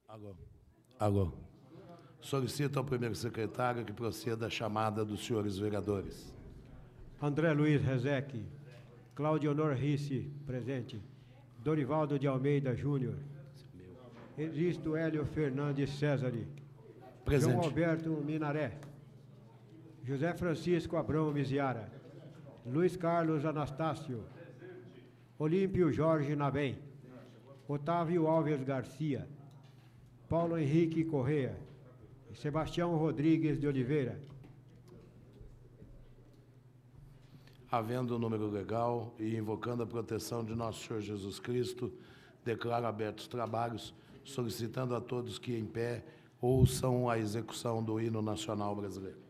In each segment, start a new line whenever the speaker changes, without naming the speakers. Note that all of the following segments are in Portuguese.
Alô. Alô. Solicito ao primeiro secretário que proceda à chamada dos senhores vereadores.
André Luiz Rezec, Cláudio Honor Risse, presente. Dorivaldo de Almeida Júnior. Existo Hélio Fernandes César.
Presente.
João Alberto Minaré. José Francisco Abrão Miziara. Luiz Carlos Anastácio. Olímpio Jorge Nabem. Otávio Alves Garcia. Paulo Henrique Correa. E Sebastião Rodrigues de Oliveira.
Havendo o número legal e invocando a proteção de nosso Senhor Jesus Cristo, declaro abertos os trabalhos, solicitando a todos que, em pé, ouçam a execução do hino nacional brasileiro.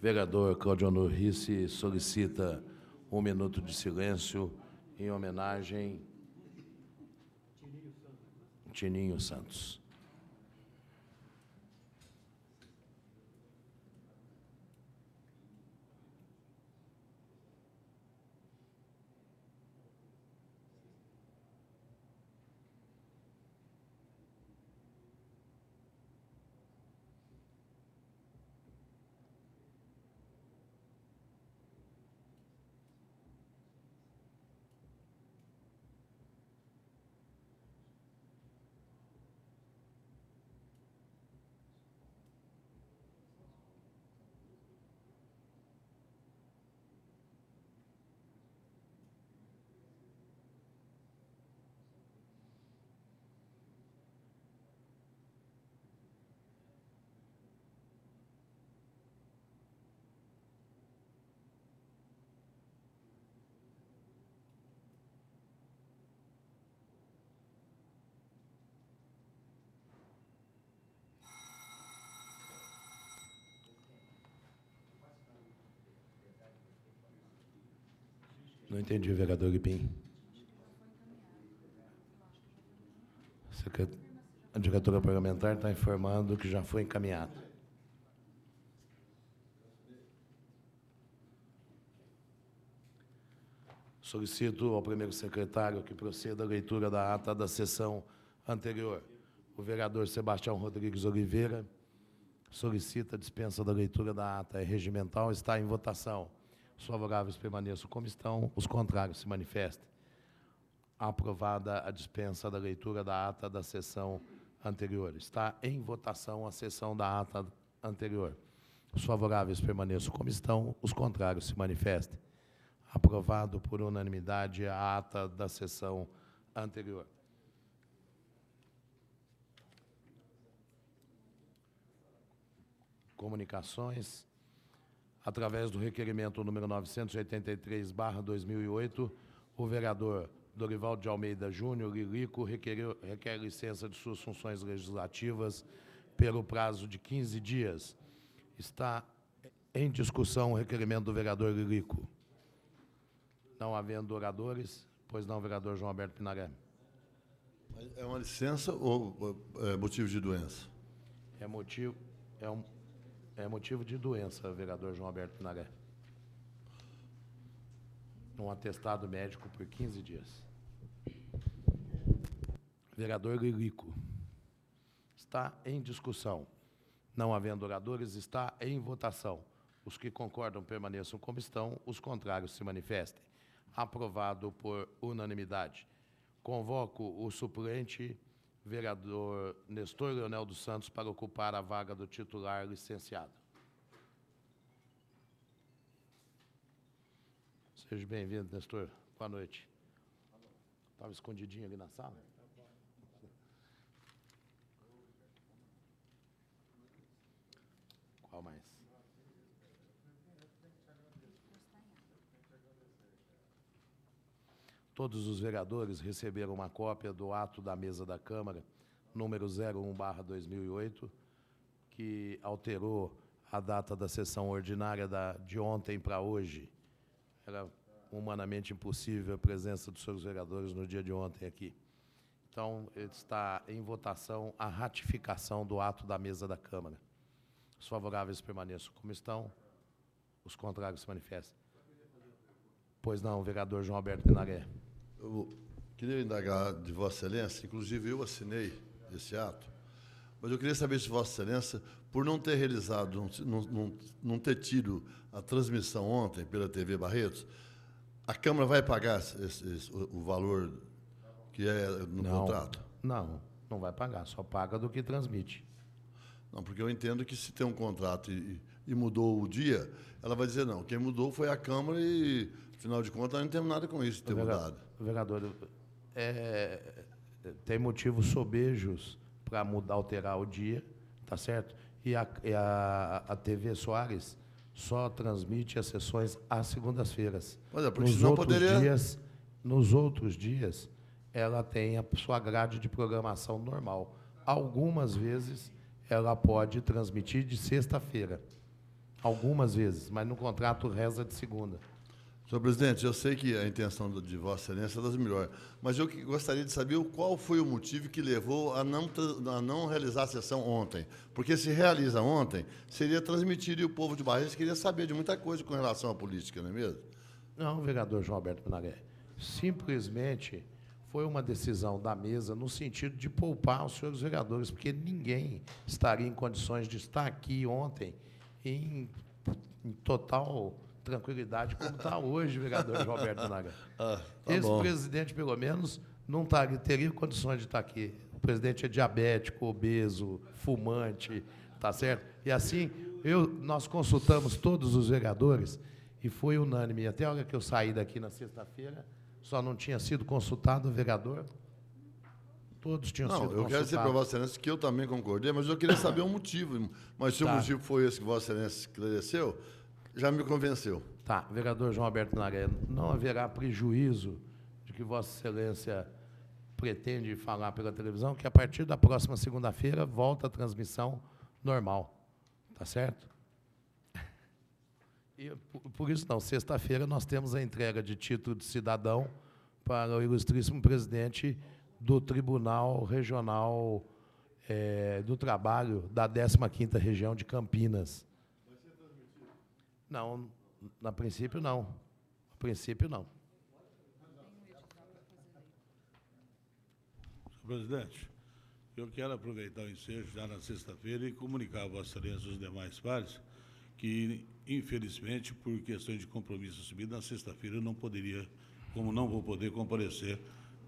Vereador Cláudio Honor Risse solicita 1 minuto de silêncio em homenagem a Tininho Santos. Não entendi, vereador Guipim. A diretora parlamentar está informando que já foi encaminhado. Solicito ao primeiro secretário que proceda à leitura da ata da sessão anterior. O vereador Sebastião Rodrigues Oliveira solicita a dispensa da leitura da ata. É regimental, está em votação. Os favoráveis permaneçam como estão, os contrários se manifestem. Aprovada a dispensa da leitura da ata da sessão anterior. Está em votação a sessão da ata anterior. Os favoráveis permaneçam como estão, os contrários se manifestem. Aprovado por unanimidade a ata da sessão anterior. Comunicações. Através do requerimento número 983/2008, o vereador Dorival de Almeida Júnior, Lilico, requer licença de suas funções legislativas pelo prazo de 15 dias. Está em discussão o requerimento do vereador Lilico. Não havendo oradores, pois não, vereador João Alberto Pinaré.
É uma licença ou é motivo de doença?
É motivo de doença, vereador João Alberto Pinaré. Um atestado médico por 15 dias. Vereador Lilico. Está em discussão. Não havendo oradores, está em votação. Os que concordam permaneçam como estão, os contrários se manifestem. Aprovado por unanimidade. Convoco o suplente vereador Nestor Leonel dos Santos para ocupar a vaga do titular licenciado. Seja bem-vindo, Nestor. Boa noite. Estava escondidinho ali na sala? Qual mais? Todos os vereadores receberam uma cópia do ato da mesa da Câmara, número 01/2008, que alterou a data da sessão ordinária de ontem para hoje. Era humanamente impossível a presença dos seus vereadores no dia de ontem aqui. Então, está em votação a ratificação do ato da mesa da Câmara. Os favoráveis permaneçam como estão, os contrários se manifestem. Pois não, vereador João Alberto Pinaré.
Eu queria indagar de Vossa Excelência, inclusive eu assinei esse ato, mas eu queria saber se Vossa Excelência, por não ter realizado, não ter tido a transmissão ontem pela TV Barretos, a Câmara vai pagar o valor que é no contrato?
Não vai pagar, só paga do que transmite.
Não, porque eu entendo que se tem um contrato e mudou o dia, ela vai dizer, não, quem mudou foi a Câmara e, afinal de contas, nós não temos nada com isso de ter mudado. Vereador,
tem motivos sobejos para mudar, alterar o dia, tá certo? E a TV Soares só transmite as sessões às segundas-feiras.
Mas porque senão poderia...
Nos outros dias, ela tem a sua grade de programação normal. Algumas vezes, ela pode transmitir de sexta-feira. Algumas vezes, mas no contrato reza de segunda.
Senhor presidente, eu sei que a intenção de Vossa Excelência é das melhores, mas eu gostaria de saber qual foi o motivo que levou a não realizar a sessão ontem. Porque se realiza ontem, seria transmitido e o povo de Barretos queria saber de muita coisa com relação à política, não é mesmo?
Não, vereador João Alberto Pinaré. Simplesmente foi uma decisão da mesa no sentido de poupar os senhores vereadores, porque ninguém estaria em condições de estar aqui ontem em total tranquilidade, como está hoje, vereador João Alberto Pinaré. Esse presidente, pelo menos, não teria condições de estar aqui. O presidente é diabético, obeso, fumante, tá certo? E assim, nós consultamos todos os vereadores e foi unânime. Até a hora que eu saí daqui na sexta-feira, só não tinha sido consultado o vereador. Todos tinham sido consultados.
Eu quero dizer para Vossa Excelência que eu também concordei, mas eu queria saber o motivo. Mas se o motivo foi esse que Vossa Excelência esclareceu, já me convenceu.
Tá, vereador João Alberto Pinaré, não haverá prejuízo de que Vossa Excelência pretende falar pela televisão, que a partir da próxima segunda-feira volta a transmissão normal. Tá certo? Por isso, não. Sexta-feira, nós temos a entrega de título de cidadão para o ilustríssimo presidente do Tribunal Regional do Trabalho da 15ª Região de Campinas. Vai ser transmitido? Não, a princípio, não. A princípio, não.
Senhor presidente, eu quero aproveitar o ensejo já na sexta-feira e comunicar a Vossa Excelência e os demais pares que, infelizmente, por questões de compromisso assumido, na sexta-feira eu não poderia, como não vou poder comparecer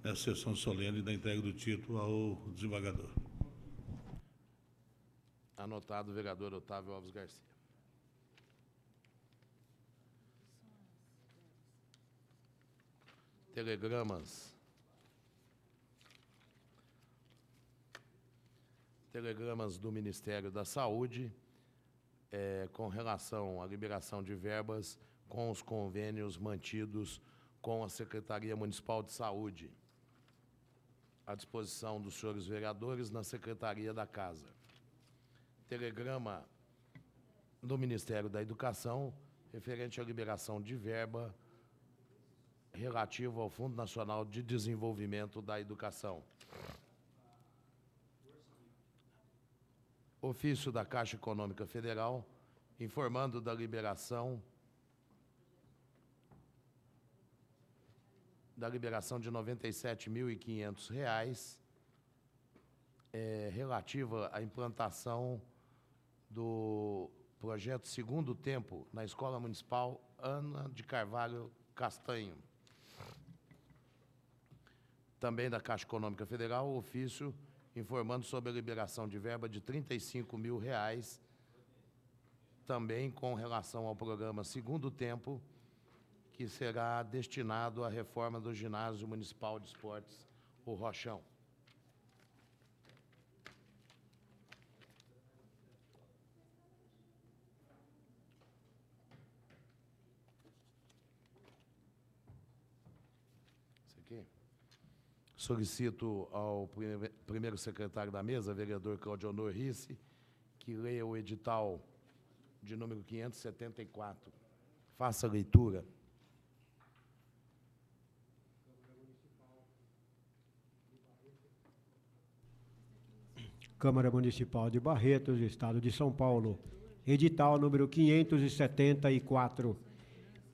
nessa sessão solene da entrega do título ao desembargador.
Anotado o vereador Otávio Alves Garcia. Telegramas. Telegramas do Ministério da Saúde com relação à liberação de verbas com os convênios mantidos com a Secretaria Municipal de Saúde, à disposição dos senhores vereadores na Secretaria da Casa. Telegrama do Ministério da Educação referente à liberação de verba relativo ao Fundo Nacional de Desenvolvimento da Educação. Ofício da Caixa Econômica Federal informando da liberação de R$ 97.500 relativa à implantação do projeto Segundo Tempo na Escola Municipal Ana de Carvalho Castanho. Também da Caixa Econômica Federal, ofício informando sobre a liberação de verba de R$ 35.000, também com relação ao programa Segundo Tempo, que será destinado à reforma do Ginásio Municipal de Esportes, o Rochão. Isso aqui. Solicito ao primeiro secretário da mesa, vereador Claudionor Risse, que leia o edital de número 574. Faça a leitura.
Câmara Municipal de Barretos, Estado de São Paulo. Edital número 574.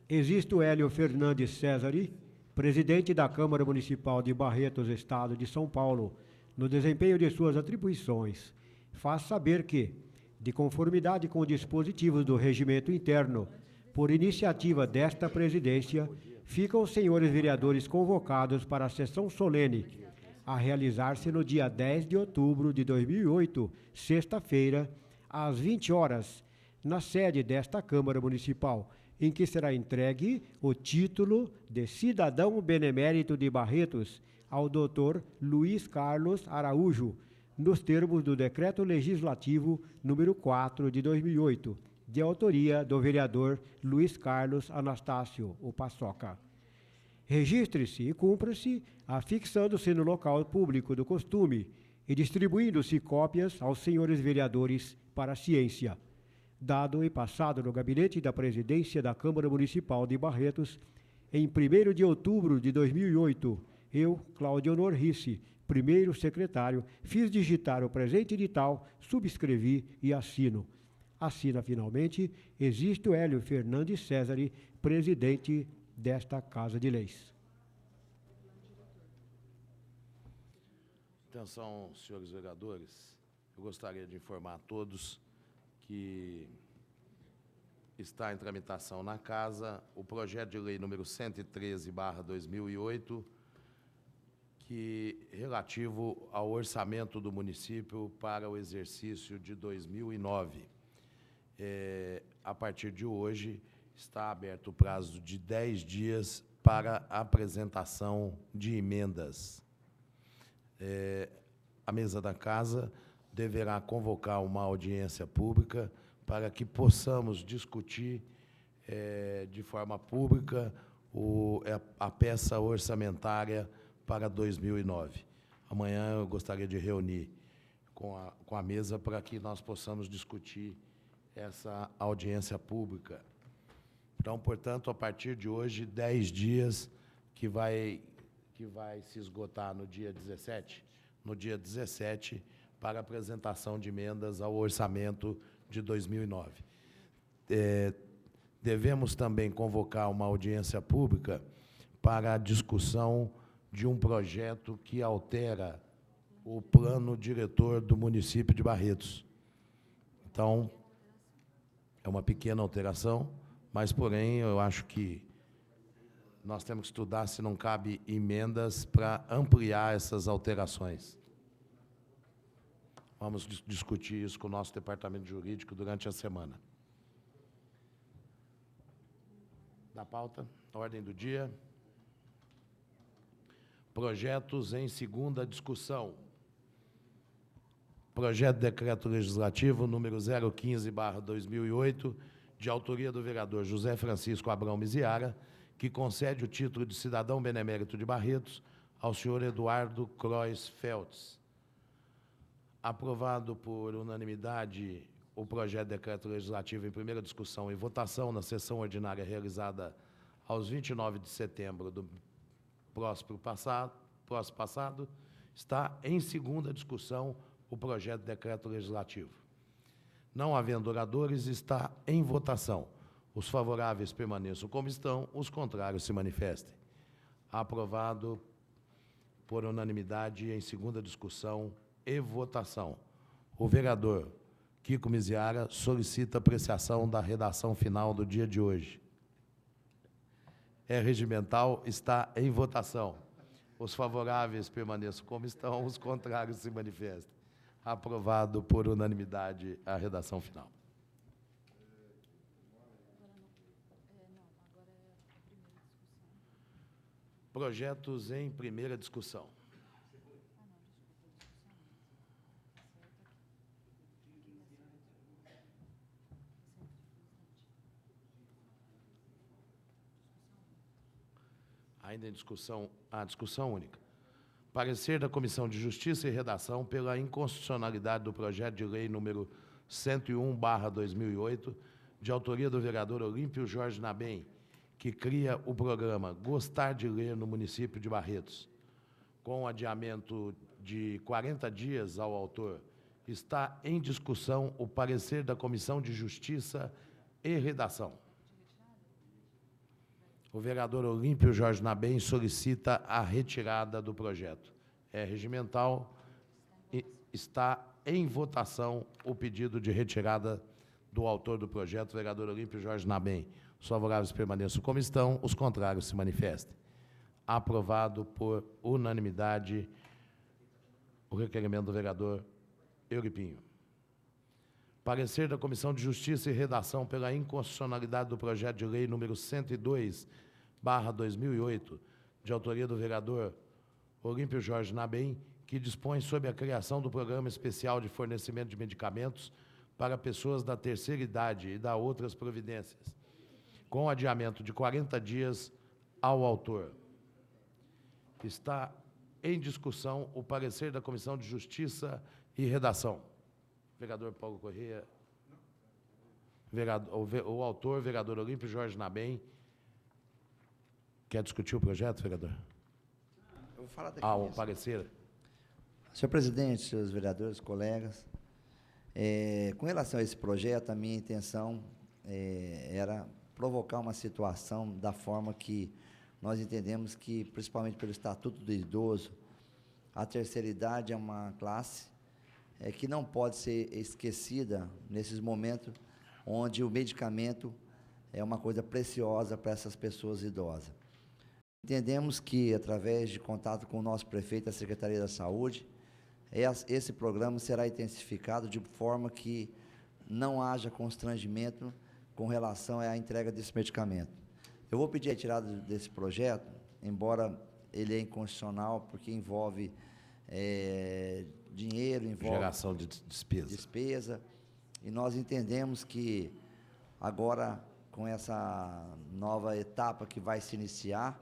Existo Hélio Fernandes Césari, presidente da Câmara Municipal de Barretos, Estado de São Paulo, no desempenho de suas atribuições, faz saber que, de conformidade com dispositivos do regimento interno, por iniciativa desta presidência, ficam os senhores vereadores convocados para a sessão solene, a realizar-se no dia 10 de outubro de 2008, sexta-feira, às 20 horas, na sede desta Câmara Municipal, em que será entregue o título de Cidadão Benemérito de Barretos ao Dr. Luiz Carlos Araújo, nos termos do Decreto Legislativo número 4 de 2008, de autoria do vereador Luiz Carlos Anastácio, o Paçoca. Registre-se e cumpra-se, afixando-se no local público do costume e distribuindo-se cópias aos senhores vereadores para a ciência. Dado e passado no gabinete da presidência da Câmara Municipal de Barretos, em 1º de outubro de 2008, eu, Claudionor Risse, primeiro secretário, fiz digitar o presente edital, subscrevi e assino. Assina finalmente Existo Hélio Fernandes Césari, presidente desta Casa de Leis.
Atenção, senhores vereadores, eu gostaria de informar a todos que está em tramitação na Casa o projeto de lei número 113/2008, que relativo ao orçamento do município para o exercício de 2009. A partir de hoje, está aberto o prazo de 10 dias para apresentação de emendas. A mesa da Casa deverá convocar uma audiência pública para que possamos discutir de forma pública a peça orçamentária para 2009. Amanhã eu gostaria de reunir com a mesa para que nós possamos discutir essa audiência pública. Então, portanto, a partir de hoje, 10 dias, que vai se esgotar no dia 17, para apresentação de emendas ao orçamento de 2009. Devemos também convocar uma audiência pública para a discussão de um projeto que altera o plano diretor do município de Barretos. Então, é uma pequena alteração, mas, porém, eu acho que nós temos que estudar se não cabe emendas para ampliar essas alterações. Vamos discutir isso com o nosso departamento jurídico durante a semana. Da pauta, ordem do dia. Projetos em segunda discussão. Projeto de Decreto Legislativo número 015/2008, de autoria do vereador José Francisco Abrão Miziara, que concede o título de cidadão benemérito de Barretos ao senhor Eduardo Crois Feltz. Aprovado por unanimidade o projeto de decreto legislativo em primeira discussão e votação na sessão ordinária realizada aos 29 de setembro do próximo passado, está em segunda discussão o projeto de decreto legislativo. Não havendo oradores, está em votação. Os favoráveis permaneçam como estão, os contrários se manifestem. Aprovado por unanimidade em segunda discussão e votação. O vereador Kiko Miziara solicita apreciação da redação final do dia de hoje. É regimental, está em votação. Os favoráveis permaneçam como estão, os contrários se manifestem. Aprovado por unanimidade a redação final. Projetos em primeira discussão. Ainda em discussão, a discussão única. Parecer da Comissão de Justiça e Redação pela inconstitucionalidade do projeto de lei número 101/2008, de autoria do vereador Olímpio Jorge Nabem, que cria o programa Gostar de Ler no município de Barretos. Com adiamento de 40 dias ao autor, está em discussão o parecer da Comissão de Justiça e Redação. O vereador Olímpio Jorge Nabem solicita a retirada do projeto. É regimental e está em votação o pedido de retirada do autor do projeto, o vereador Olímpio Jorge Nabem. Os favoráveis permaneçam como estão, os contrários se manifestem. Aprovado por unanimidade o requerimento do vereador Euripinho. Parecer da Comissão de Justiça e Redação pela inconstitucionalidade do projeto de lei número 102/2008, de autoria do vereador Olímpio Jorge Nabem, que dispõe sobre a criação do Programa Especial de Fornecimento de Medicamentos para pessoas da terceira idade e da outras providências, com adiamento de 40 dias ao autor. Está em discussão o parecer da Comissão de Justiça e Redação. Vereador Paulo Corrêa, o autor, vereador Olímpio Jorge Nabem. Quer discutir o projeto, vereador?
Eu vou falar daqui
o
mesmo.
parecer.
Senhor presidente, senhores vereadores, colegas, com relação a esse projeto, a minha intenção era provocar uma situação da forma que nós entendemos que, principalmente pelo Estatuto do Idoso, a terceira idade é uma classe que não pode ser esquecida nesses momentos onde o medicamento é uma coisa preciosa para essas pessoas idosas. Entendemos que, através de contato com o nosso prefeito, a Secretaria da Saúde, esse programa será intensificado de forma que não haja constrangimento com relação à entrega desse medicamento. Eu vou pedir a retirada desse projeto, embora ele é inconstitucional, porque envolve dinheiro, envolve
geração de despesa.
E nós entendemos que agora, com essa nova etapa que vai se iniciar,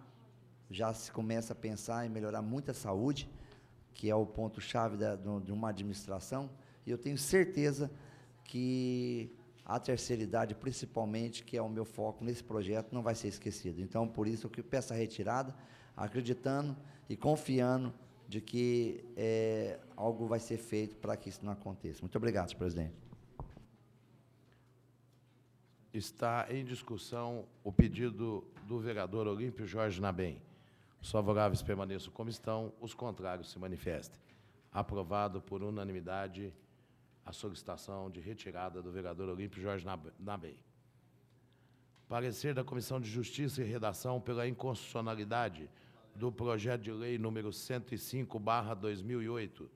já se começa a pensar em melhorar muito a saúde, que é o ponto-chave de uma administração, e eu tenho certeza que a terceira idade, principalmente, que é o meu foco nesse projeto, não vai ser esquecido. Então, por isso eu peço a retirada, acreditando e confiando de que algo vai ser feito para que isso não aconteça. Muito obrigado, senhor presidente.
Está em discussão o pedido do vereador Olímpio Jorge Nabem. Os favoráveis permaneçam como estão, os contrários se manifestem. Aprovado por unanimidade a solicitação de retirada do vereador Olímpio Jorge Nabem. Parecer da Comissão de Justiça e Redação pela inconstitucionalidade do projeto de lei número 105/2008,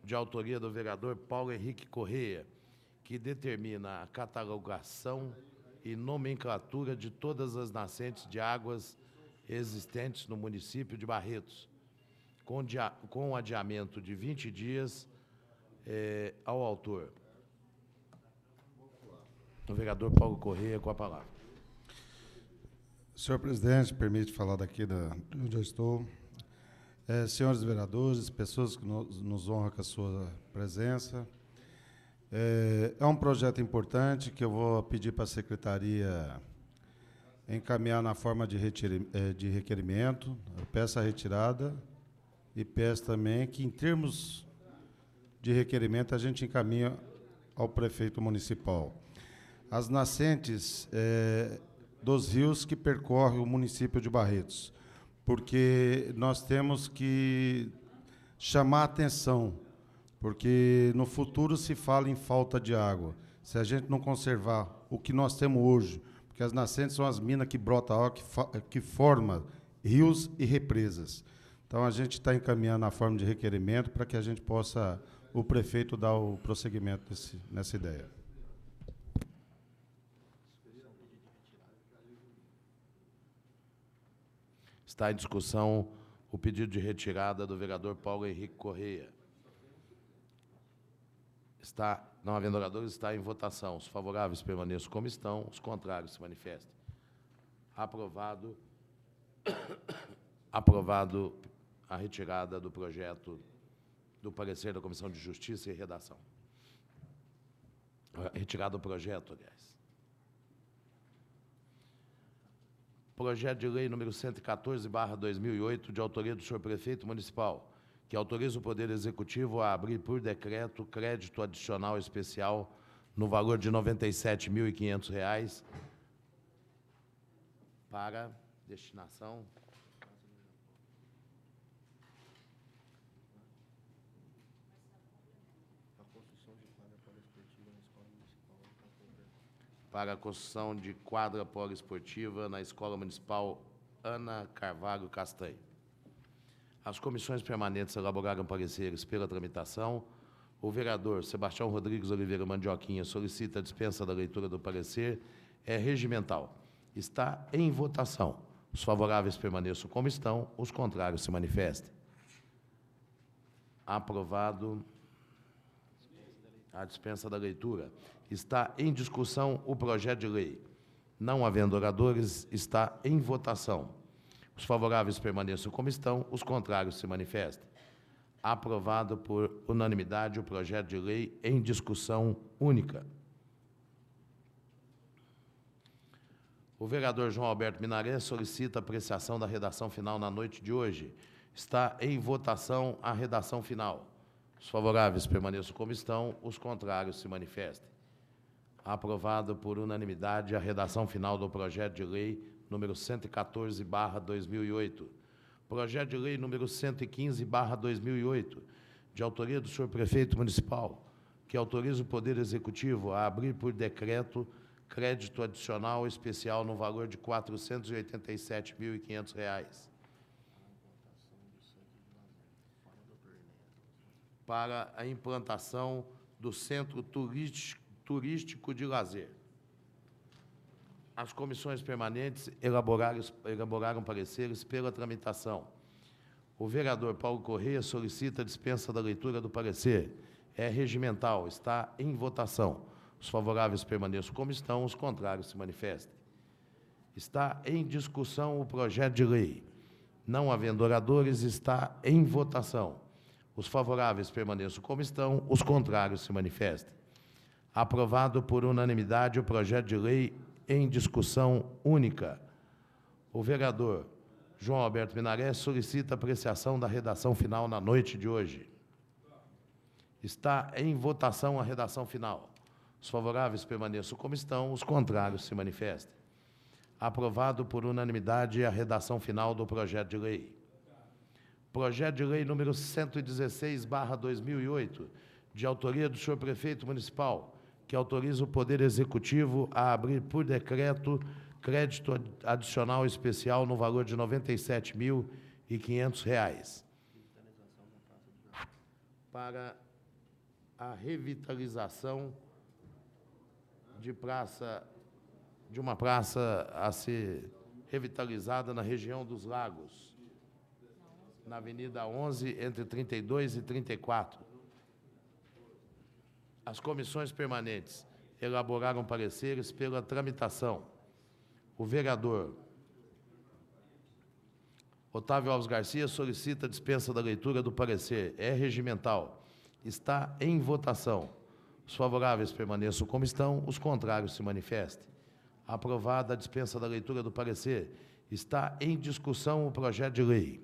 de autoria do vereador Paulo Henrique Corrêa, que determina a catalogação e nomenclatura de todas as nascentes de águas existentes no município de Barretos, com adiamento de 20 dias ao autor. O vereador Paulo Corrêa, com a palavra.
Senhor presidente, permite falar daqui de onde eu estou. Senhores vereadores, pessoas que nos honram com a sua presença, é um projeto importante que eu vou pedir para a secretaria encaminhar na forma de requerimento. Eu peço a retirada e peço também que, em termos de requerimento, a gente encaminha ao prefeito municipal. As nascentes dos rios que percorrem o município de Barretos, porque nós temos que chamar a atenção, porque no futuro se fala em falta de água. Se a gente não conservar o que nós temos hoje, porque as nascentes são as minas que brotam água, que formam rios e represas. Então, a gente está encaminhando a forma de requerimento para que a gente possa, o prefeito, dar o prosseguimento nessa ideia.
Está em discussão o pedido de retirada do vereador Paulo Henrique Corrêa. Não havendo oradores, está em votação. Os favoráveis permaneçam como estão, os contrários se manifestem. Aprovado. Aprovado a retirada do projeto, do parecer da Comissão de Justiça e Redação. Retirado do projeto, aliás. Projeto de lei número 114/2008, de autoria do senhor prefeito municipal, que autoriza o Poder Executivo a abrir por decreto crédito adicional especial no valor de R$ 97.500 para destinação para a construção de quadra poliesportiva na Escola Municipal Ana Carvalho Castanho. As comissões permanentes elaboraram pareceres pela tramitação. O vereador Sebastião Rodrigues Oliveira Mandioquinha solicita a dispensa da leitura do parecer. É regimental. Está em votação. Os favoráveis permaneçam como estão, os contrários se manifestem. Aprovado a dispensa da leitura. Está em discussão o projeto de lei. Não havendo oradores, está em votação. Os favoráveis permaneçam como estão, os contrários se manifestem. Aprovado por unanimidade o projeto de lei em discussão única. O vereador João Alberto Minaré solicita apreciação da redação final na noite de hoje. Está em votação a redação final. Os favoráveis permaneçam como estão, os contrários se manifestem. Aprovado por unanimidade a redação final do projeto de lei número 114/2008. Projeto de lei número 115/2008, de autoria do senhor prefeito municipal, que autoriza o Poder Executivo a abrir por decreto crédito adicional especial no valor de R$ 487.500 para a implantação do Centro Turístico de Lazer. As comissões permanentes elaboraram pareceres pela tramitação. O vereador Paulo Corrêa solicita a dispensa da leitura do parecer. É regimental, está em votação. Os favoráveis permaneçam como estão, os contrários se manifestem. Está em discussão o projeto de lei. Não havendo oradores, está em votação. Os favoráveis permaneçam como estão, os contrários se manifestem. Aprovado por unanimidade o projeto de lei em discussão única. O vereador João Alberto Minaré solicita apreciação da redação final na noite de hoje. Está em votação a redação final. Os favoráveis permaneçam como estão, os contrários se manifestem. Aprovado por unanimidade a redação final do projeto de lei. Projeto de lei número 116/2008, de autoria do senhor prefeito municipal, que autoriza o Poder Executivo a abrir por decreto crédito adicional especial no valor de R$ 97.500 para a revitalização de uma praça a ser revitalizada na região dos Lagos, na Avenida 11, entre 32 e 34. As comissões permanentes elaboraram pareceres pela tramitação. O vereador Otávio Alves Garcia solicita a dispensa da leitura do parecer. É regimental. Está em votação. Os favoráveis permaneçam como estão, os contrários se manifestem. Aprovada a dispensa da leitura do parecer. Está em discussão o projeto de lei.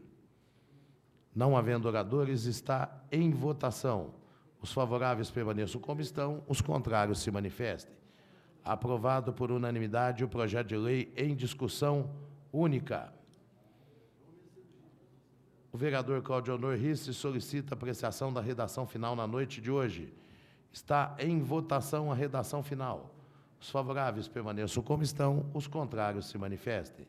Não havendo oradores, está em votação. Os favoráveis permaneçam como estão, os contrários se manifestem. Aprovado por unanimidade o projeto de lei em discussão única. O vereador Claudio Honor Risse solicita apreciação da redação final na noite de hoje. Está em votação a redação final. Os favoráveis permaneçam como estão, os contrários se manifestem.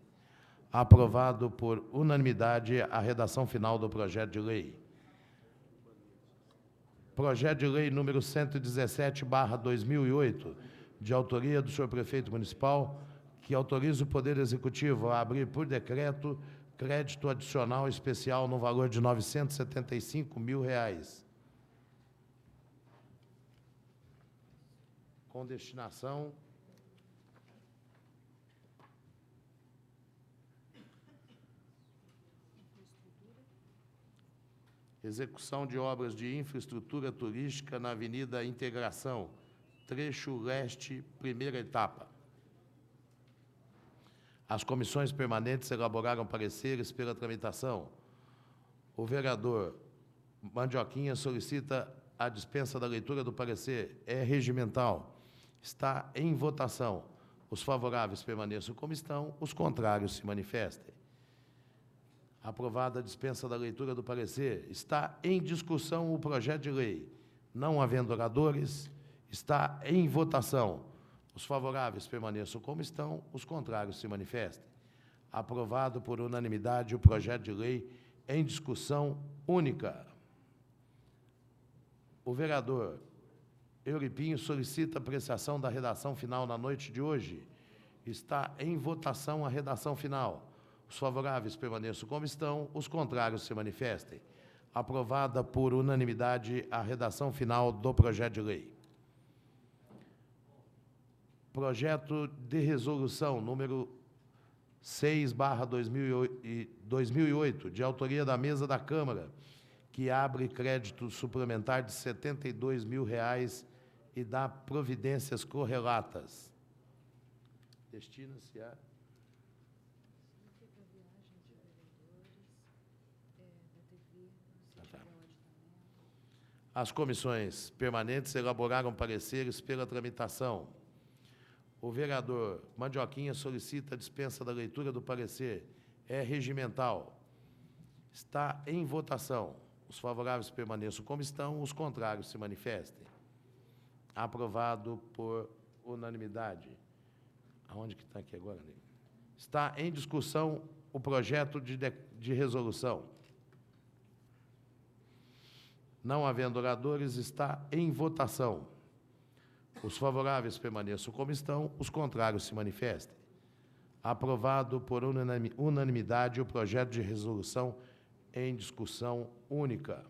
Aprovado por unanimidade a redação final do projeto de lei. Projeto de lei número 117/2008, de autoria do senhor prefeito municipal, que autoriza o Poder Executivo a abrir por decreto crédito adicional especial no valor de R$ 975.000, com destinação execução de obras de infraestrutura turística na Avenida Integração, trecho leste, primeira etapa. As comissões permanentes elaboraram pareceres pela tramitação. O vereador Mandioquinha solicita a dispensa da leitura do parecer. É regimental. Está em votação. Os favoráveis permaneçam como estão, os contrários se manifestem. Aprovada a dispensa da leitura do parecer. Está em discussão o projeto de lei. Não havendo oradores, está em votação. Os favoráveis permaneçam como estão, os contrários se manifestem. Aprovado por unanimidade o projeto de lei em discussão única. O vereador Euripinho solicita apreciação da redação final na noite de hoje. Está em votação a redação final. Os favoráveis permaneçam como estão, os contrários se manifestem. Aprovada por unanimidade a redação final do projeto de lei. Projeto de resolução número 6/2008, de autoria da mesa da Câmara, que abre crédito suplementar de R$ 72.000 e dá providências correlatas. Destina-se a... As comissões permanentes elaboraram pareceres pela tramitação. O vereador Mandioquinha solicita a dispensa da leitura do parecer. É regimental. Está em votação. Os favoráveis permaneçam como estão, os contrários se manifestem. Aprovado por unanimidade. Aonde que está aqui agora, Ney? Está em discussão o projeto de resolução. Não havendo oradores, está em votação. Os favoráveis permaneçam como estão, os contrários se manifestem. Aprovado por unanimidade o projeto de resolução em discussão única.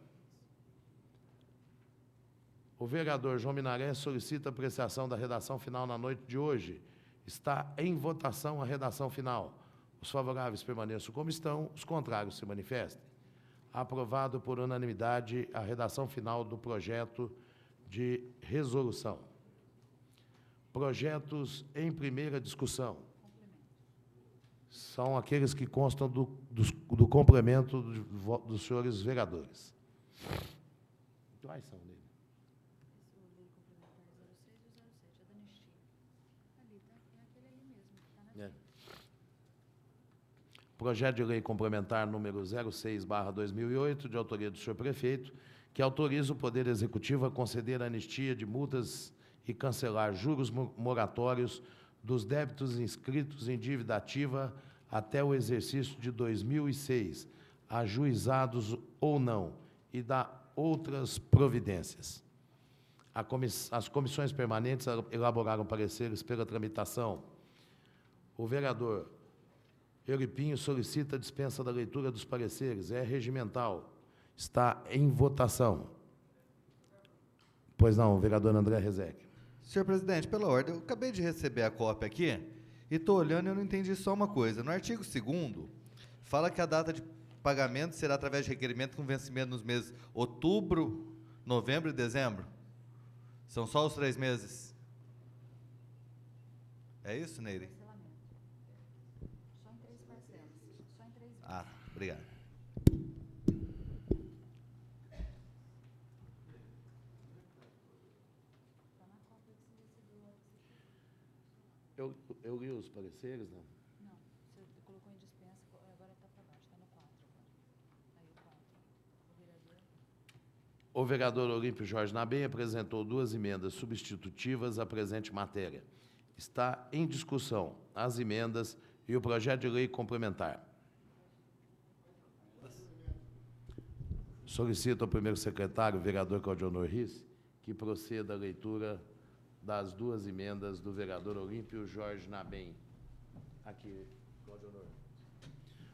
O vereador João Minaré solicita apreciação da redação final na noite de hoje. Está em votação a redação final. Os favoráveis permaneçam como estão, os contrários se manifestem. Aprovado por unanimidade a redação final do projeto de resolução. Projetos em primeira discussão. São aqueles que constam do complemento dos senhores vereadores. Quais são dele? Projeto de lei complementar número 06/2008, de autoria do senhor prefeito, que autoriza o Poder Executivo a conceder anistia de multas e cancelar juros moratórios dos débitos inscritos em dívida ativa até o exercício de 2006, ajuizados ou não, e dá outras providências. As comissões permanentes elaboraram pareceres pela tramitação. O vereador Euripinho solicita a dispensa da leitura dos pareceres. É regimental. Está em votação. Pois não, vereador André Rezec.
Senhor presidente, pela ordem, eu acabei de receber a cópia aqui e estou olhando e eu não entendi só uma coisa. No artigo 2º, fala que a data de pagamento será através de requerimento com vencimento nos meses outubro, novembro e dezembro. São só os 3 meses. É isso, Neire? Ah, obrigado.
Eu li os pareceres, não?
Não, você colocou em dispensa, agora está para baixo, está no 4 agora. Aí o 4. O vereador.
O vereador Olímpio Jorge Nabem apresentou 2 emendas substitutivas à presente matéria. Está em discussão as emendas e o projeto de lei complementar. Solicito ao primeiro secretário, vereador Claudionor Risse, que proceda à leitura das 2 emendas do vereador Olímpio Jorge Nabem. Aqui, Claudionor.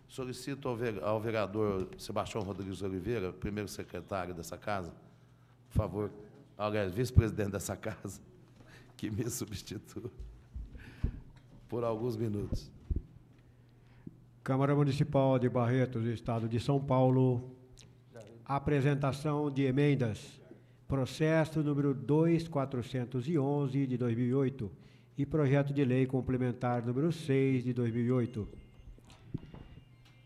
Solicito ao vereador Sebastião Rodrigues Oliveira, primeiro secretário dessa casa, por favor, aliás, vice-presidente dessa casa, que me substitua por alguns minutos.
Câmara Municipal de Barretos, Estado de São Paulo. Apresentação de emendas. Processo número 2411 de 2008 e projeto de lei complementar número 6 de 2008.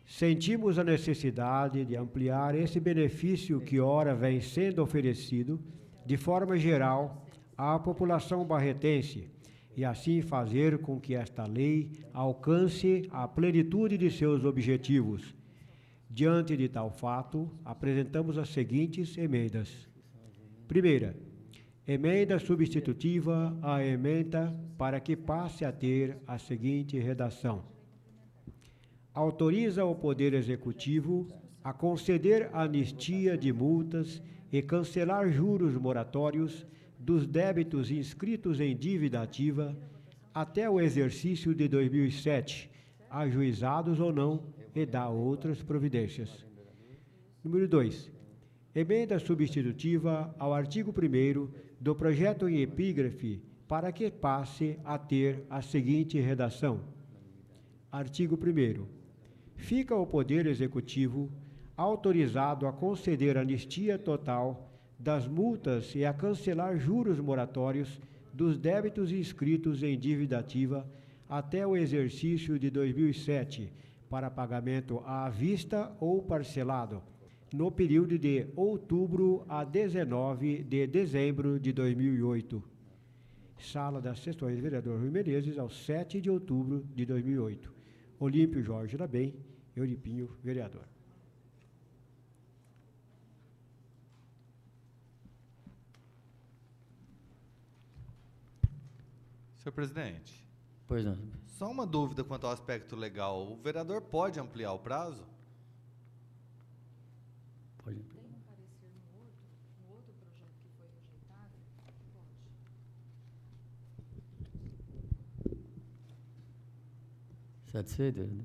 Sentimos a necessidade de ampliar esse benefício que ora vem sendo oferecido de forma geral à população barretense e assim fazer com que esta lei alcance a plenitude de seus objetivos. Diante de tal fato, apresentamos as seguintes emendas. Primeira, emenda substitutiva à emenda para que passe a ter a seguinte redação. Autoriza o Poder Executivo a conceder anistia de multas e cancelar juros moratórios dos débitos inscritos em dívida ativa até o exercício de 2007, ajuizados ou não, e dá outras providências. Número 2. Emenda substitutiva ao artigo 1º do projeto em epígrafe para que passe a ter a seguinte redação. Artigo 1º. Fica o Poder Executivo autorizado a conceder anistia total das multas e a cancelar juros moratórios dos débitos inscritos em dívida ativa até o exercício de 2007, para pagamento à vista ou parcelado, no período de outubro a 19 de dezembro de 2008. Sala das Sessões, vereador Rui Menezes, ao 7 de outubro de 2008. Olímpio Jorge Nabem, Euripinho, vereador.
Senhor presidente,
Pois não.
só uma dúvida quanto ao aspecto legal. O vereador pode ampliar o prazo?
Pode.
Tem um parecer no outro projeto que foi rejeitado? Pode.
Satisfeito? Né?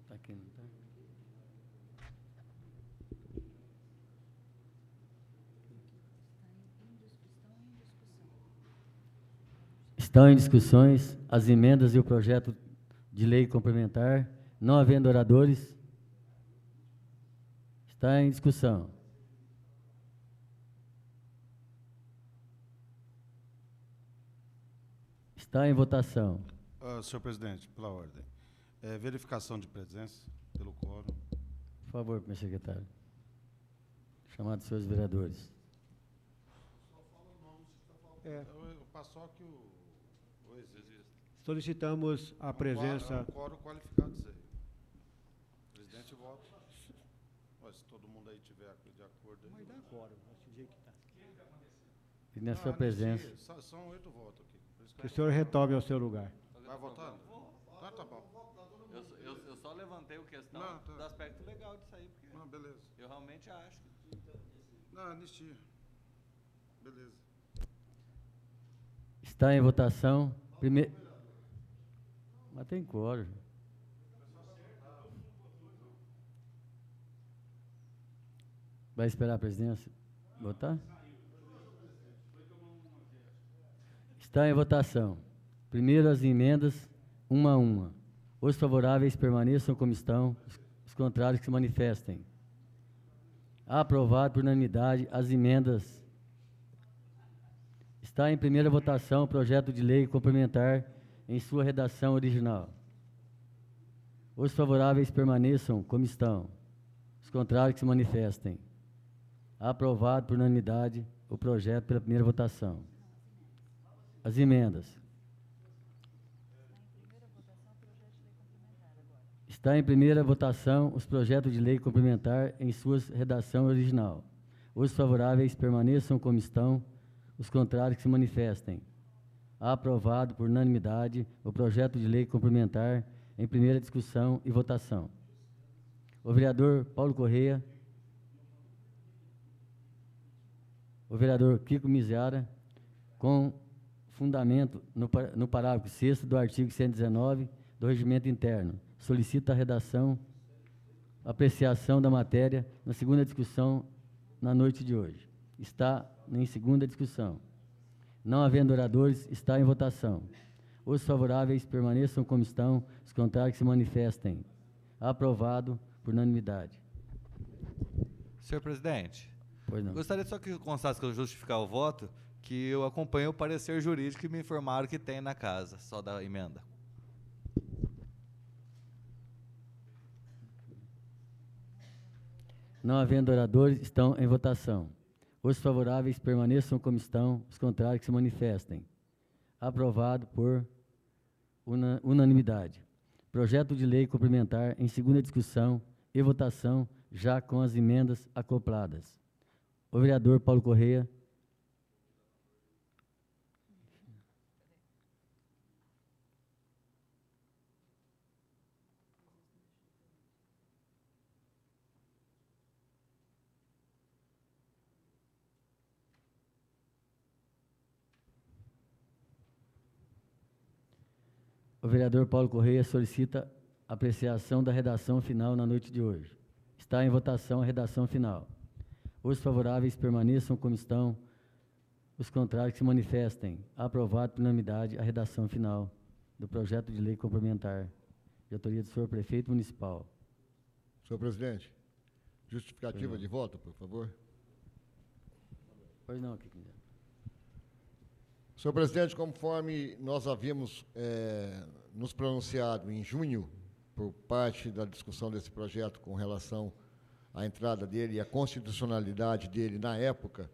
Está aqui, não está? Estão em discussões as emendas e o projeto de lei complementar, não havendo oradores. Está em discussão. Está em votação.
Senhor presidente, pela ordem. Verificação de presença pelo quórum.
Por favor, meu secretário. Chamado senhores vereadores.
Eu passo só que o
Solicitamos a presença.
um quórum qualificado, dizer. Presidente vota. Se todo mundo aí tiver de acordo.
Vai dar quórum, desse jeito que tá.
E na sua presença.
São 8 votos aqui. Por isso
Que o senhor retome ao seu lugar.
vai votando? Tá bom.
Eu só levantei a questão
Não, tá.
do aspecto legal disso aí, porque
Não, beleza.
eu realmente acho que...
Não, anistia. Beleza.
Está em votação. Primeiro. Mas tem quórum. Vai esperar a presidência votar? Está em votação. Primeiro as emendas, uma a uma. Os favoráveis permaneçam como estão, os contrários que se manifestem. Aprovado por unanimidade as emendas. Está em primeira votação o projeto de lei complementar em sua redação original. Os favoráveis permaneçam como estão, os contrários que se manifestem. Aprovado por unanimidade o projeto pela primeira votação. As emendas. Está em primeira votação os projetos de lei complementar em sua redação original. Os favoráveis permaneçam como estão, os contrários que se manifestem. Aprovado por unanimidade o projeto de lei complementar em primeira discussão e votação. O vereador Paulo Correia, o vereador Kiko Miseara, com fundamento no parágrafo 6º do artigo 119 do Regimento Interno, solicita a redação, apreciação da matéria na segunda discussão na noite de hoje. Está em segunda discussão. Não havendo oradores, está em votação. Os favoráveis permaneçam como estão, os contrários que se manifestem. Aprovado por unanimidade.
Senhor presidente,
Pois não.
gostaria só que constasse que eu justificar o voto, que eu acompanho o parecer jurídico que me informaram que tem na casa, só da emenda.
Não havendo oradores, estão em votação. Os favoráveis permaneçam como estão, os contrários que se manifestem. Aprovado por unanimidade. Projeto de lei complementar em segunda discussão e votação, já com as emendas acopladas. O vereador Paulo Correia. O vereador Paulo Correia solicita apreciação da redação final na noite de hoje. Está em votação a redação final. Os favoráveis permaneçam como estão, os contrários que se manifestem. Aprovado por unanimidade a redação final do projeto de lei complementar, de autoria do senhor prefeito municipal.
Senhor presidente, justificativa de voto, por favor.
Pois não, que quiser.
Senhor presidente, conforme nós havíamos nos pronunciado em junho, por parte da discussão desse projeto com relação à entrada dele e à constitucionalidade dele na época,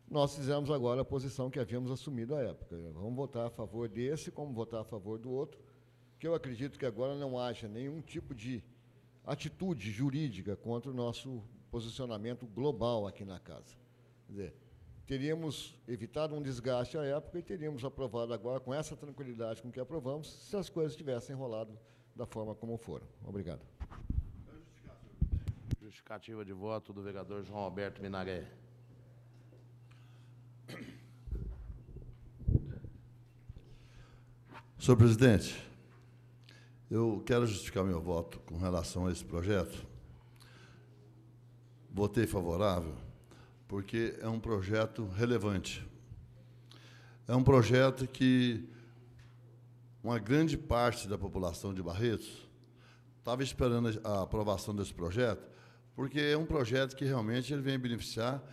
nós fizemos agora a posição que havíamos assumido à época. Vamos votar a favor desse, como votar a favor do outro, que eu acredito que agora não haja nenhum tipo de atitude jurídica contra o nosso posicionamento global aqui na casa. Quer dizer, teríamos evitado um desgaste à época e teríamos aprovado agora com essa tranquilidade com que aprovamos, se as coisas tivessem rolado da forma como foram. Obrigado.
Justificativa de voto do vereador João Alberto Minaré.
Senhor presidente, eu quero justificar meu voto com relação a esse projeto. Votei favorável porque é um projeto relevante. É um projeto que uma grande parte da população de Barretos estava esperando a aprovação desse projeto porque é um projeto que realmente ele vem beneficiar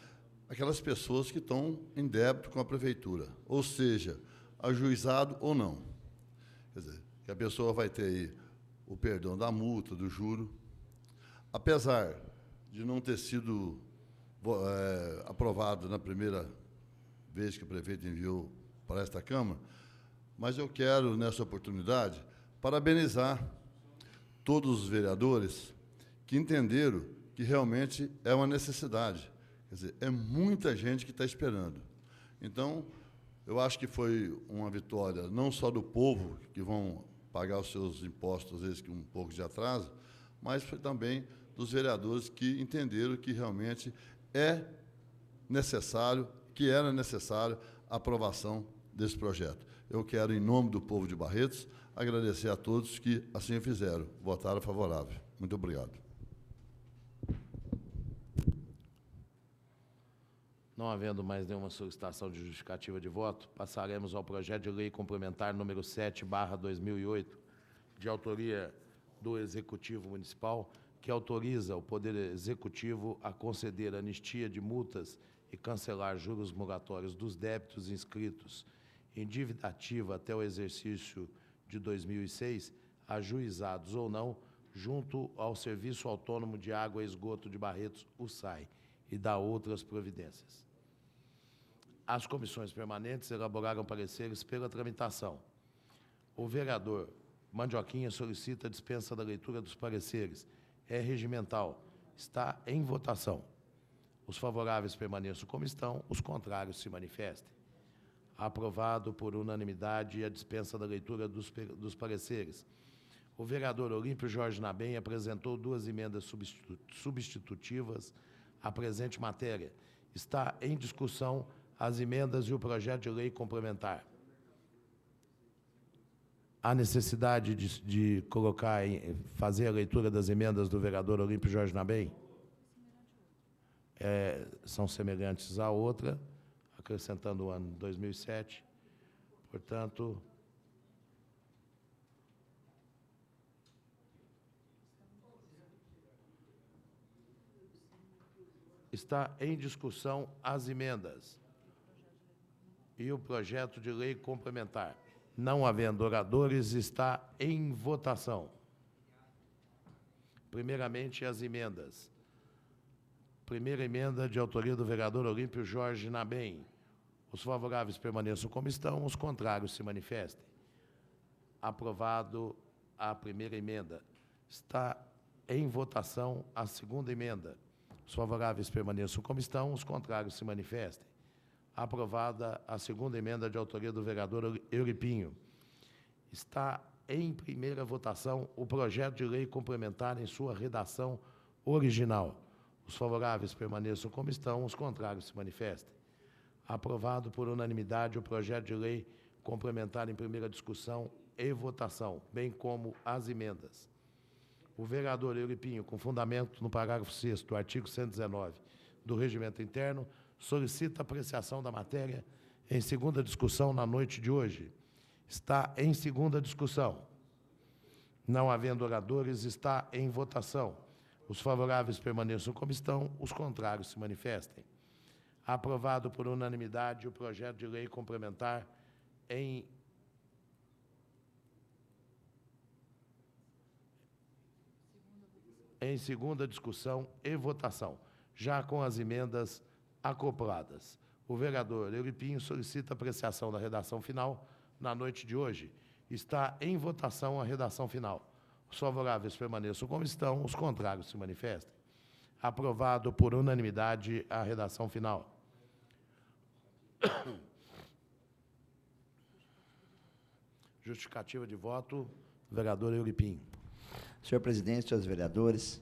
aquelas pessoas que estão em débito com a prefeitura, ou seja, ajuizado ou não. Quer dizer, que a pessoa vai ter aí o perdão da multa, do juro, apesar de não ter sido aprovado na primeira vez que o prefeito enviou para esta Câmara, mas eu quero, nessa oportunidade, parabenizar todos os vereadores que entenderam que realmente é uma necessidade. Quer dizer, é muita gente que está esperando. Então, eu acho que foi uma vitória não só do povo, que vão pagar os seus impostos, às vezes, com um pouco de atraso, mas foi também dos vereadores que entenderam que realmente é necessário, que era necessário a aprovação desse projeto. Eu quero, em nome do povo de Barretos, agradecer a todos que assim o fizeram, votaram favorável. Muito obrigado.
Não havendo mais nenhuma solicitação de justificativa de voto, passaremos ao projeto de lei complementar número 7/2008, de autoria do Executivo Municipal, que autoriza o Poder Executivo a conceder anistia de multas e cancelar juros moratórios dos débitos inscritos em dívida ativa até o exercício de 2006, ajuizados ou não, junto ao Serviço Autônomo de Água e Esgoto de Barretos, o SAI, e da outras providências. As comissões permanentes elaboraram pareceres pela tramitação. O vereador Mandioquinha solicita a dispensa da leitura dos pareceres. É regimental. Está em votação. Os favoráveis permaneçam como estão, os contrários se manifestem. Aprovado por unanimidade a dispensa da leitura dos pareceres. O vereador Olímpio Jorge Nabem apresentou 2 emendas substitutivas à presente matéria. Está em discussão as emendas e o projeto de lei complementar. Há necessidade de colocar, fazer a leitura das emendas do vereador Olímpio Jorge Nabem? São semelhantes à outra, acrescentando o ano 2007. Portanto, está em discussão as emendas e o projeto de lei complementar. Não havendo oradores, está em votação. Primeiramente, as emendas. Primeira emenda de autoria do vereador Olímpio Jorge Nabem. Os favoráveis permaneçam como estão, os contrários se manifestem. Aprovado a primeira emenda. Está em votação a segunda emenda. Os favoráveis permaneçam como estão, os contrários se manifestem. Aprovada a segunda emenda de autoria do vereador Euripinho. Está em primeira votação o projeto de lei complementar em sua redação original. Os favoráveis permaneçam como estão, os contrários se manifestem. Aprovado por unanimidade o projeto de lei complementar em primeira discussão e votação, bem como as emendas. O vereador Euripinho, com fundamento no parágrafo 6º do artigo 119 do Regimento Interno, solicita apreciação da matéria em segunda discussão na noite de hoje. Está em segunda discussão. Não havendo oradores, está em votação. Os favoráveis permaneçam como estão, os contrários se manifestem. Aprovado por unanimidade o projeto de lei complementar em segunda discussão e votação, já com as emendas acopladas. O vereador Euripinho solicita apreciação da redação final na noite de hoje. Está em votação a redação final. Os favoráveis permaneçam como estão, os contrários se manifestem. Aprovado por unanimidade a redação final. Justificativa de voto, vereador Euripinho.
Senhor presidente, senhores vereadores,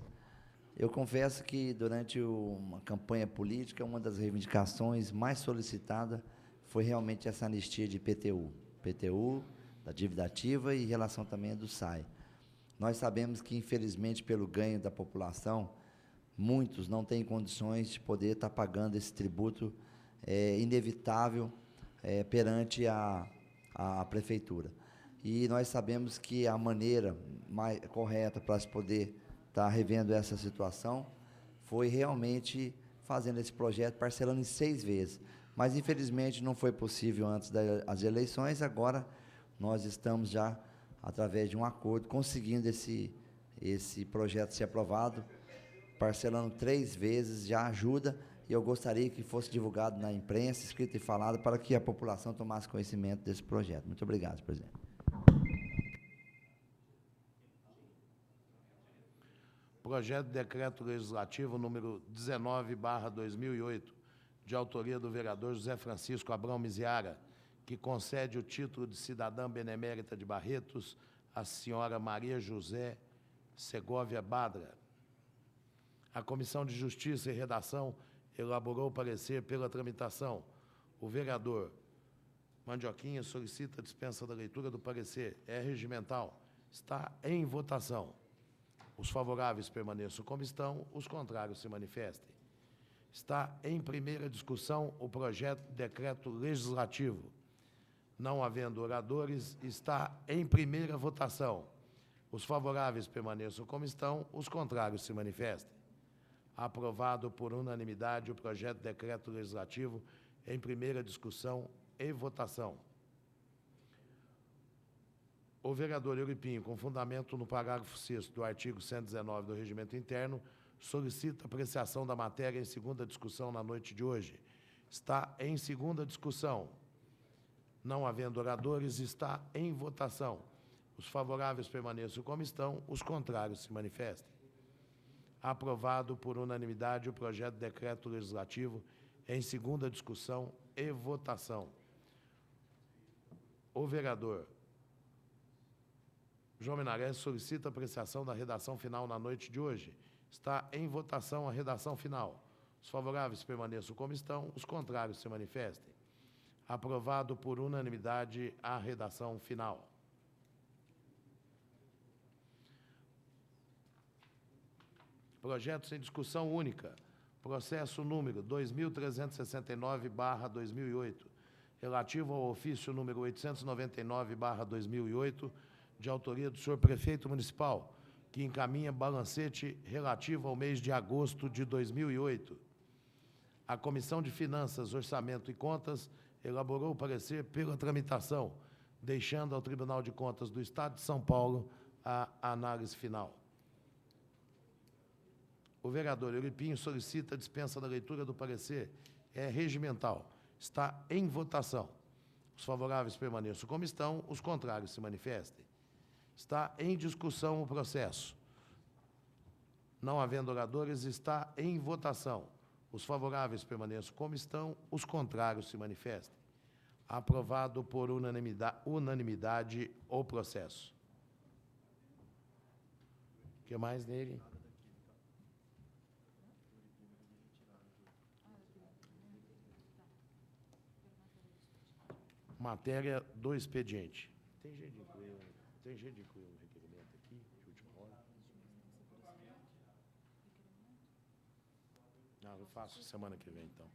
eu confesso que durante uma campanha política, uma das reivindicações mais solicitadas foi realmente essa anistia de IPTU, da dívida ativa e em relação também do SAI. Nós sabemos que, infelizmente, pelo ganho da população, muitos não têm condições de poder estar pagando esse tributo inevitável perante a prefeitura. E nós sabemos que a maneira mais correta para se poder estar revendo essa situação foi realmente fazendo esse projeto, parcelando em 6 vezes. Mas, infelizmente, não foi possível antes das eleições. Agora, nós estamos já, através de um acordo, conseguindo esse projeto ser aprovado, parcelando 3 vezes, já ajuda, e eu gostaria que fosse divulgado na imprensa, escrito e falado, para que a população tomasse conhecimento desse projeto. Muito obrigado, presidente.
Projeto de Decreto Legislativo número 19/2008, de autoria do vereador José Francisco Abrão Miziara, que concede o título de cidadã benemérita de Barretos à senhora Maria José Segovia Badra. A Comissão de Justiça e Redação elaborou parecer pela tramitação. O vereador Mandioquinha solicita a dispensa da leitura do parecer. É regimental. Está em votação. Os favoráveis permaneçam como estão, os contrários se manifestem. Está em primeira discussão o projeto de decreto legislativo. Não havendo oradores, está em primeira votação. Os favoráveis permaneçam como estão, os contrários se manifestem. Aprovado por unanimidade o projeto de decreto legislativo em primeira discussão e votação. O vereador Euripinho, com fundamento no parágrafo 6º do artigo 119 do Regimento Interno, solicita apreciação da matéria em segunda discussão na noite de hoje. Está em segunda discussão. Não havendo oradores, está em votação. Os favoráveis permaneçam como estão, os contrários se manifestem. Aprovado por unanimidade o projeto de decreto legislativo em segunda discussão e votação. O vereador João Menarés solicita apreciação da redação final na noite de hoje. Está em votação a redação final. Os favoráveis permaneçam como estão, os contrários se manifestem. Aprovado por unanimidade a redação final. Projetos em discussão única. Processo número 2369/2008, relativo ao ofício número 899/2008, de autoria do senhor prefeito municipal, que encaminha balancete relativo ao mês de agosto de 2008. A Comissão de Finanças, Orçamento e Contas elaborou o parecer pela tramitação, deixando ao Tribunal de Contas do Estado de São Paulo a análise final. O vereador Euripinho solicita a dispensa da leitura do parecer. É regimental. Está em votação. Os favoráveis permaneçam como estão, os contrários se manifestem. Está em discussão o processo. Não havendo oradores, está em votação. Os favoráveis permaneçam como estão, os contrários se manifestem. Aprovado por unanimidade o processo. O que mais nele? Matéria do expediente. Tem jeito de incluir um requerimento aqui, de última hora? Não, eu faço semana que vem, então.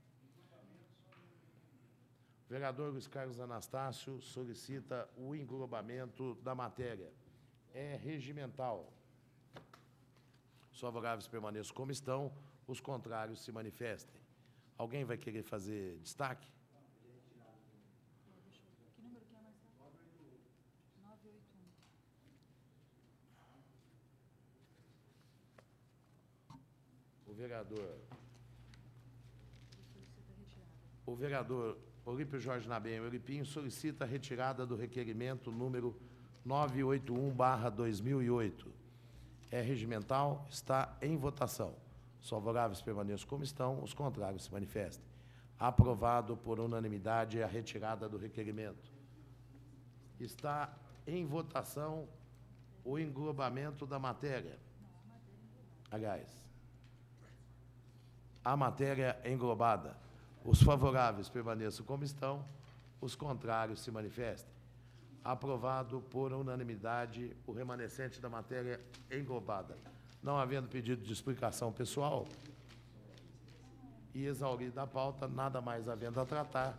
O vereador Luiz Carlos Anastácio solicita o englobamento da matéria. É regimental. Os favoráveis permaneçam como estão, os contrários se manifestem. Alguém vai querer fazer destaque?
Que número que é, Marcelo? 981.
O vereador Olímpio Jorge Nabem Euripinho solicita a retirada do requerimento número 981/2008. É regimental, está em votação. Os favoráveis permaneçam como estão, os contrários se manifestem. Aprovado por unanimidade a retirada do requerimento. Está em votação o englobamento da matéria. Aliás, a matéria englobada. Os favoráveis permaneçam como estão, os contrários se manifestem. Aprovado por unanimidade o remanescente da matéria englobada. Não havendo pedido de explicação pessoal e exaurida a pauta, nada mais havendo a tratar,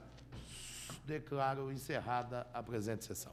declaro encerrada a presente sessão.